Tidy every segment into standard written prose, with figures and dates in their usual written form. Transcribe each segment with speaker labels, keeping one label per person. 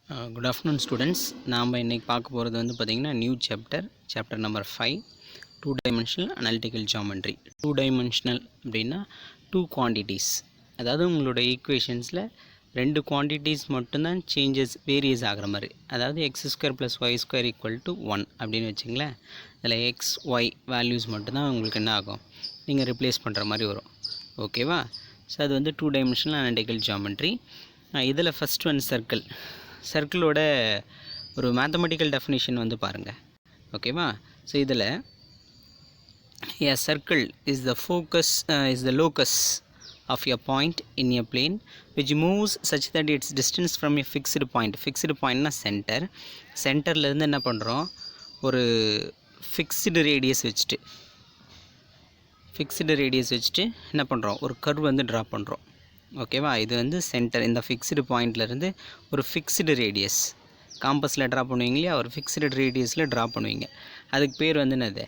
Speaker 1: Good afternoon students. நாம் இன்னைக்கு பார்க்க போகிறது வந்து பார்த்திங்கன்னா new chapter number 5 2 dimensional analytical geometry. 2 dimensional அப்படின்னா 2 quantities, அதாவது உங்களோட ஈக்குவேஷன்ஸில் 2 குவான்டிட்டிஸ் மட்டும்தான் வேரியஸ் ஆகிற மாதிரி, அதாவது x² + y² = 1 அப்படின்னு வச்சிங்களேன். இதில் x y வேல்யூஸ் மட்டும்தான் உங்களுக்கு என்ன ஆகும், நீங்கள் ரிப்ளேஸ் பண்ணுற மாதிரி வரும். ஓகேவா? ஸோ அது வந்து 2 dimensional analytical geometry. இதில் ஃபஸ்ட் ஒன் சர்க்கிளோட ஒரு மேத்தமெட்டிக்கல் டெஃபினிஷன் வந்து பாருங்கள். ஓகேவா? ஸோ இதில் a circle is the locus of a point in a plane which moves such that its distance from a fixed point na சென்டரில் இருந்து என்ன பண்ணுறோம், ஒரு ஃபிக்ஸ்டு ரேடியஸ் வச்சுட்டு என்ன பண்ணுறோம், ஒரு கர்வ் வந்து ட்ரா பண்ணுறோம். ஓகேவா? இது வந்து சென்டர், இந்த ஃபிக்ஸ்டு பாயிண்ட்லேருந்து ஒரு ஃபிக்ஸ்டு ரேடியஸ் காம்பஸில் ட்ரா பண்ணுவீங்க இல்லையா, ஒரு ஃபிக்ஸ்டு ரேடியஸில் ட்ரா பண்ணுவீங்க. அதுக்கு பேர் வந்து என்னது,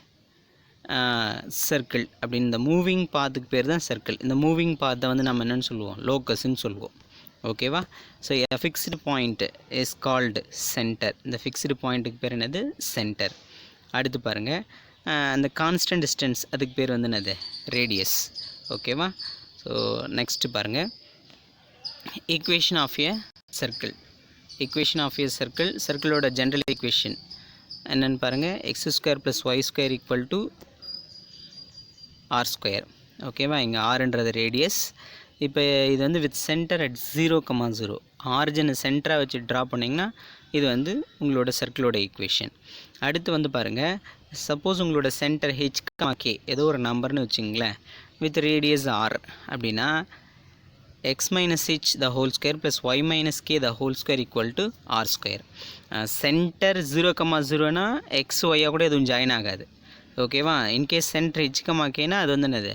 Speaker 1: சர்க்கிள் அப்படின்னு. இந்த மூவிங் பாத்துக்கு பேர் தான் சர்க்கிள். இந்த மூவிங் பாத்தை வந்து நம்ம என்னென்னு சொல்லுவோம், லோக்கஸ்ன்னு சொல்லுவோம். ஓகேவா? So a fixed point is called centre. இந்த ஃபிக்ஸ்டு பாயிண்ட்டுக்கு பேர் என்னது, சென்டர். அடுத்து பாருங்கள், அந்த கான்ஸ்டன்ட் டிஸ்டன்ஸ் அதுக்கு பேர் வந்து என்னது, ரேடியஸ். ஓகேவா? ஸோ நெக்ஸ்ட்டு பாருங்கள், ஈக்குவேஷன் ஆஃப் ஏ சர்க்கிள். சர்க்கிளோட ஜென்ரல் ஈக்குவேஷன் என்னென்னு பாருங்கள், x² + y² = r². ஓகேவா? இங்கே ஆர்ன்றது ரேடியஸ். இப்போ இது வந்து வித் சென்டர் அட் 0,0, ஆரிஜினை சென்டராக வச்சு ட்ரா பண்ணிங்கன்னா இது வந்து உங்களோட சர்க்கிளோட ஈக்குவேஷன். அடுத்து வந்து பாருங்கள், சப்போஸ் உங்களோட சென்டர் h,k ஏதோ ஒரு நம்பர்னு வச்சுங்களேன், வித் ரேடியஸ் r அப்படின்னா x - h the whole square plus y - k the whole square = r². Centre 0,0னா x y கூட எதுவும் ஜாயின் ஆகாது. ஓகேவா? இன்கேஸ் சென்டர் h,kனா அது வந்து என்னது,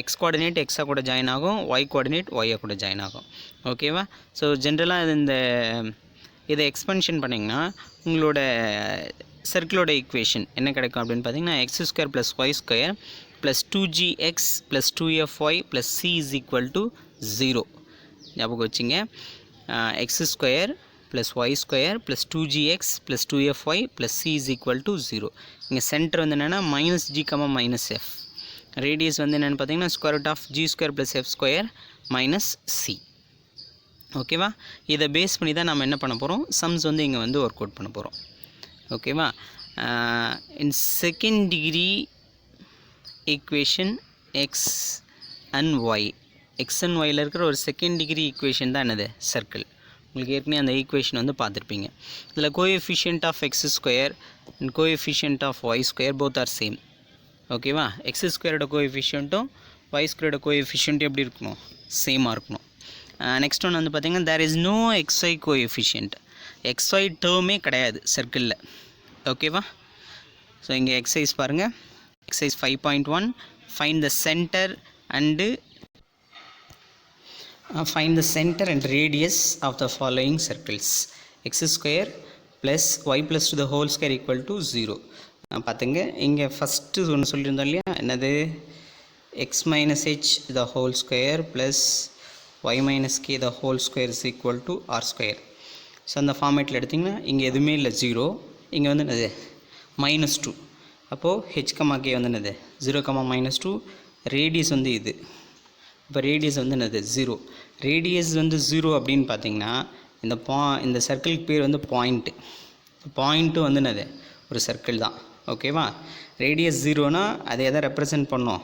Speaker 1: x கோஆர்டினேட் x கூட ஜாயின் ஆகும், y கோஆர்டினேட் y கூட ஜாயின் ஆகும். ஓகேவா? ஸோ ஜென்ரலாக இதை எக்ஸ்பென்ஷன் பண்ணிங்கன்னா உங்களோட சர்க்கிளோட ஈக்குவேஷன் என்ன கிடைக்கும் அப்படின்னு பார்த்தீங்கன்னா, x² + y² + 2gx + 2fy + c = 0. ஞாபகம் வச்சுங்க, x² + y² + 2gx + 2fy + c = 0. இங்கே சென்டர் வந்து என்னென்னா -g, -f. ரேடியஸ் வந்து என்னென்னு பார்த்தீங்கன்னா √g² + f² - c. ஓகேவா? இதை பேஸ் பண்ணி தான் நம்ம என்ன பண்ண போகிறோம், சம்ஸ் வந்து இங்கே வந்து ஒர்க் அவுட் பண்ண போகிறோம். ஓகேவா? In second degree equation x and yல இருக்கிற ஒரு செகண்ட் டிகிரி ஈக்குவேஷன் தான் என்னது, சர்க்கிள். உங்களுக்கு ஏற்கனவே அந்த ஈக்குவேஷன் வந்து பார்த்துருப்பீங்க. இதில் coefficient of x² and coefficient of y² both are same. ஓகேவா? x² கோஎஃபிஷியன்ட்டும் y² கோஎஃபிஷியன்ட்டும் எப்படி இருக்கணும், சேமாக இருக்கணும். நெக்ஸ்ட் ஒன்று வந்து பார்த்திங்கன்னா, there is no xy coefficient. xy டேர்மே கிடையாது சர்க்கிளில். ஓகேவா? ஸோ இங்கே எக்ஸசைஸ் பாருங்கள், exercise 5.1, find the center and radius of the following circles. x² + y + 2 the whole square = 0. பார்த்துங்க, இங்கே ஃபஸ்ட்டு ஒன்று சொல்லியிருந்தோம் இல்லையா, என்னது, x - h the whole square + y - k the whole square = r². So அந்த ஃபார்மேட்டில் எடுத்திங்கன்னா இங்கே எதுவுமே இல்லை, 0. இங்கே வந்து என்னது, -2. அப்போது h,k வந்து என்னது 0, -2. ரேடியஸ் வந்து இது. இப்போ ரேடியஸ் வந்து என்னது, 0. ரேடியஸ் வந்து 0 அப்படின்னு பார்த்தீங்கன்னா இந்த சர்க்கிளுக்கு பேர் வந்து பாயிண்ட்டு வந்து என்னது, ஒரு சர்க்கிள் தான். ஓகேவா? ரேடியஸ் 0னா அதை எதை ரெப்ரசன்ட் பண்ணோம்,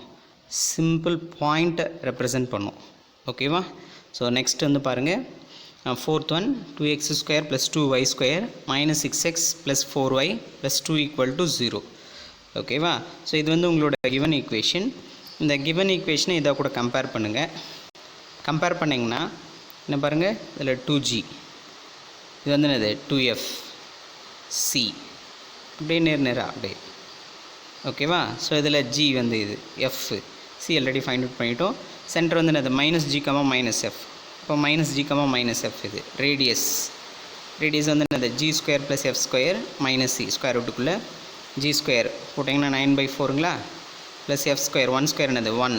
Speaker 1: சிம்பிள் பாயிண்ட்டை ரெப்ரசன்ட் பண்ணோம். ஓகேவா? ஸோ நெக்ஸ்ட் வந்து பாருங்கள், fourth one, 2x² + 2y² - 6x + 4y + 2 = 0. ஓகேவா? ஸோ இது வந்து உங்களோட கிவன் ஈக்குவேஷன். இந்த கிவன் ஈக்குவேஷனை இதை கூட கம்பேர் பண்ணுங்கள். கம்பேர் பண்ணிங்கன்னா என்ன பாருங்கள், இதில் 2g, இது வந்து என்னது 2f, c அப்படியே நேராக அப்படியே. ஓகேவா? ஸோ இதில் g வந்து இது f, c already find out பண்ணிட்டோம். சென்டர் வந்து என்னது -g, -f. இப்போ -g, -f இது ரேடியஸ் வந்து என்னது, g² + f² - c square ரூட்டுக்குள்ளே g² போட்டிங்கன்னா 9/4ங்களா, ப்ளஸ் f² 1² என்னது 1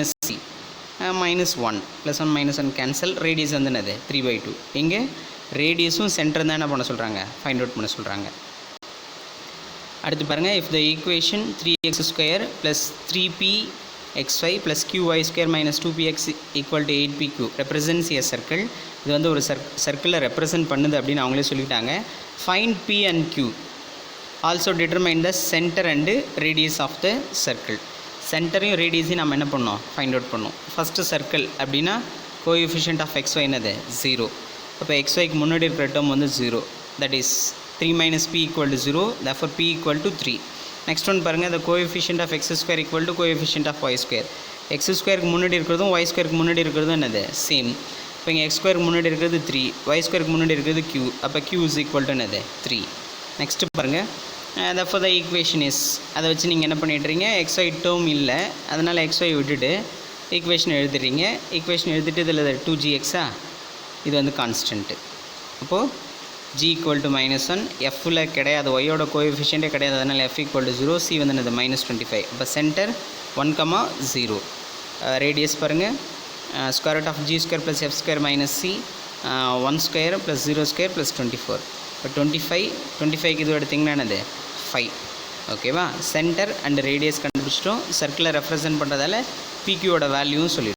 Speaker 1: - c -1 +1 - 1 கேன்சல். ரேடியஸ் வந்து என்னது 3/2. இங்கே ரேடியஸும் சென்டர் தான் என்ன பண்ண சொல்கிறாங்க, ஃபைண்ட் அவுட் பண்ண சொல்கிறாங்க. அடுத்து பாருங்கள், இஃப் த ஈக்குவேஷன் 3x² + 3pxy + qy² - 2px = 8pq represents a circle. இது வந்து ஒரு சர்க்கிளை ரெப்ரசன்ட் பண்ணுது அப்படின்னு அவங்களே சொல்லிட்டாங்க. Find p and q. Also determine the centre and radius of the circle. சென்டரையும் ரேடியஸையும் நம்ம என்ன பண்ணோம், ஃபைண்ட் அவுட் பண்ணோம். ஃபஸ்ட்டு சர்க்கிள் அப்படின்னா கோஎஃபிஷியன்ட் ஆஃப் xy என்னது 0. அப்போ xyக்கு முன்னாடி இருக்கிற டேர்ம் வந்து 0. That is 3 - p = 0. therefore p = 3. Next one பாருங்கள், the coefficient of x² = coefficient of y². x²க்கு முன்னாடி இருக்கிறதும் y²க்கு முன்னாடி இருக்கிறதும் என்னது சேம். இப்போ இங்கே x²க்கு முன்னாடி இருக்கிறது 3, y²க்கு முன்னாடி இருக்கிறது q. அப்போ q = என்னது 3. நெக்ஸ்ட்டு பாருங்கள், therefore the equation is, அதை வச்சு நீங்கள் என்ன பண்ணிடுறீங்க, xy டேர்ம் இல்லை, அதனால் xy விட்டுட்டு ஈக்குவேஷன் எழுதுறீங்க. ஈக்குவேஷன் எழுதிட்டு இதில் 2gx இது வந்து கான்ஸ்டன்ட்டு. அப்போது g = -1, fல கிடையாது, yயோட கோஎஃபிஷியன்ட்டே கிடையாது, அதனால் f = 0, c வந்து என்னது -25. அப்போ சென்டர் 1, 0. ரேடியஸ் பாருங்கள், √ of g² + f² - c 1² + 0² + 24. இப்போ 25க்கு இது எடுத்திங்கன்னா என்னது 5. ஓகேவா. சென்டர் அண்ட் ரேடியஸ் கண்டுபிடிச்சிட்டோம். சர்க்கிளை ரெப்ரசன்ட் பண்ணுறதால பிக்யூவோட வேல்யூவும் சொல்லிடுவோம்.